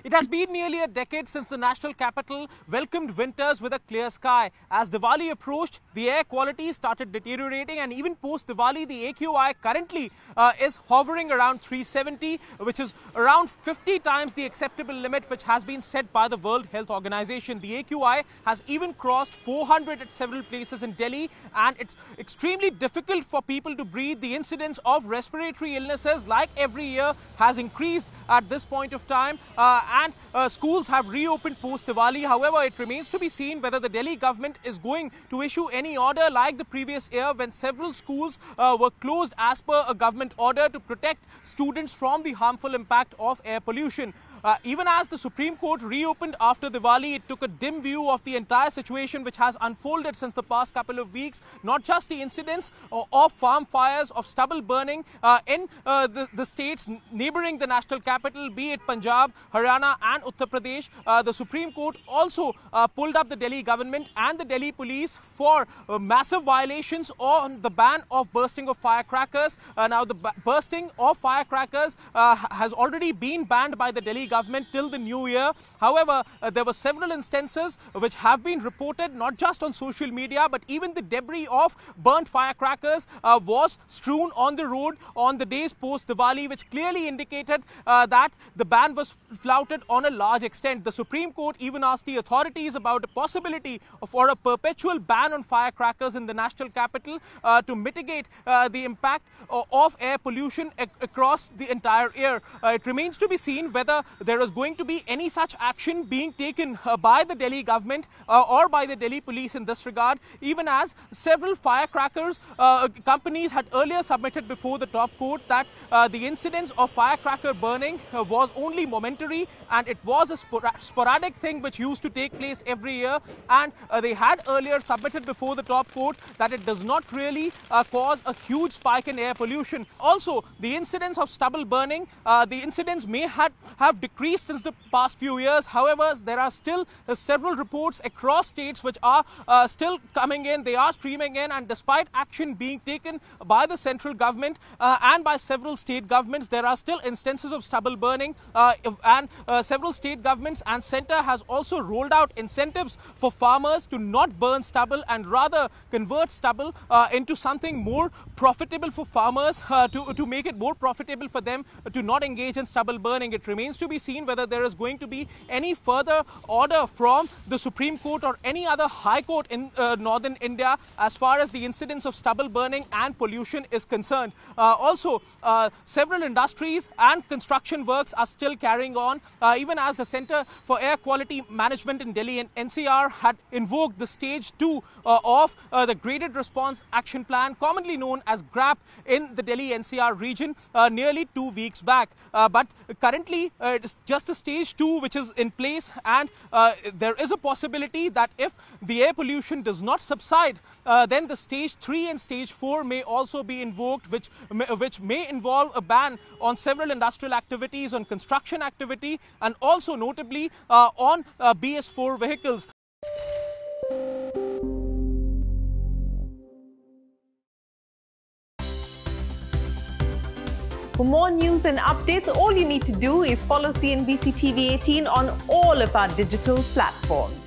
It has been nearly a decade since the national capital welcomed winters with a clear sky. As Diwali approached, the air quality started deteriorating, and even post-Diwali, the AQI currently is hovering around 370, which is around 50 times the acceptable limit which has been set by the World Health Organization. The AQI has even crossed 400 at several places in Delhi, and it's extremely difficult for people to breathe. The incidence of respiratory illnesses, like every year, has increased at this point of time. And schools have reopened post-Diwali. However, it remains to be seen whether the Delhi government is going to issue any order like the previous year when several schools were closed as per a government order to protect students from the harmful impact of air pollution. Even as the Supreme Court reopened after Diwali, it took a dim view of the entire situation which has unfolded since the past couple of weeks. Not just the incidents of farm fires, of stubble burning in the states neighbouring the national capital, be it Punjab, Haryana and Uttar Pradesh. The Supreme Court also pulled up the Delhi government and the Delhi police for massive violations on the ban of bursting of firecrackers. Now the bursting of firecrackers has already been banned by the Delhi government till the new year. However, there were several instances which have been reported not just on social media, but even the debris of burnt firecrackers was strewn on the road on the days post Diwali, which clearly indicated that the ban was flouted on a large extent. The Supreme Court even asked the authorities about a possibility for a perpetual ban on firecrackers in the national capital to mitigate the impact of air pollution across the entire year. It remains to be seen whether there is going to be any such action being taken by the Delhi government or by the Delhi police in this regard, even as several firecrackers companies had earlier submitted before the top court that the incidence of firecracker burning was only momentary and it was a sporadic thing which used to take place every year, and they had earlier submitted before the top court that it does not really cause a huge spike in air pollution. Also, the incidence of stubble burning, the incidence may have decreased since the past few years. However, there are still several reports across states which are still coming in. They are streaming in, and despite action being taken by the central government and by several state governments, there are still instances of stubble burning, and several state governments and centre has also rolled out incentives for farmers to not burn stubble and rather convert stubble into something more profitable for farmers, to make it more profitable for them to not engage in stubble burning. It remains to be seen whether there is going to be any further order from the Supreme Court or any other high court in northern India as far as the incidence of stubble burning and pollution is concerned. Also, several industries and construction works are still carrying on, even as the Centre for Air Quality Management in Delhi and NCR had invoked the stage 2 of the Graded Response Action Plan, commonly known as GRAP, in the Delhi NCR region nearly 2 weeks back. But currently, it's just a stage 2 which is in place, and there is a possibility that if the air pollution does not subside, then the stage 3 and stage 4 may also be invoked, which may involve a ban on several industrial activities, on construction activity, and also notably on BS4 vehicles. For more news and updates, all you need to do is follow CNBC TV 18 on all of our digital platforms.